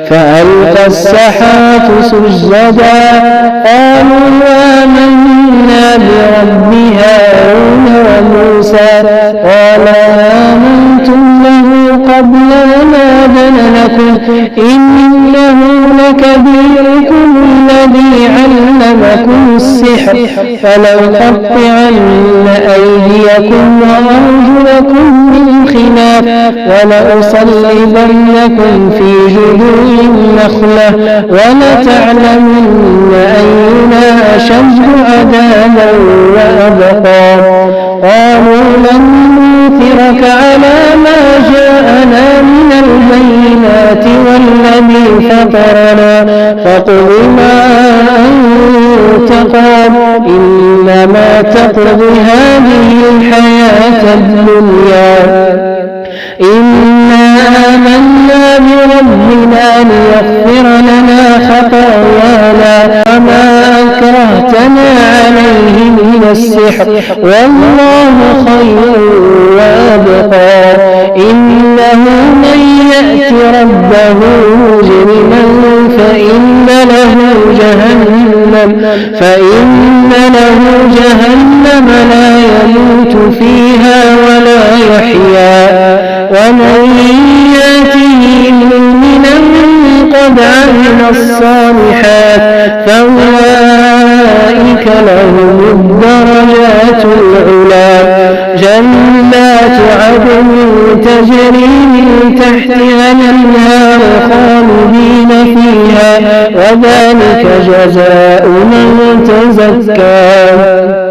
فألقى السحرة سجدا قالوا آمنا برب هارون وموسى قال آمنتم له قبل أن آذن لكم إنه لكبيركم الذي علمكم السحر فلأقطعن أيديكم وأرجلكم من خلاف ولأصلبنكم في جذوع النخلة ولتعلمن أينا أشد عذابا وأبقى قالوا لن نؤثرك على ما جاءنا من البينات والذي فطرنا فاقض ما أنت قاض إنما تقضي هذه الحياة الدنيا إنا آمنا بربنا ليغفر لنا خطايانا وما أكرهتنا عليه من السحر والله خير وأبقى إنه من يأت ربه مجرما فإن له جهنم لا يموت فيها ولا يحيا ومن يأته مؤمنا قد عمل الصالحات فأولئك لهم الدرجات العلى جنات عدن تجري من تحتها الأنهار خالدين فيها وذلك جزاء من تزكى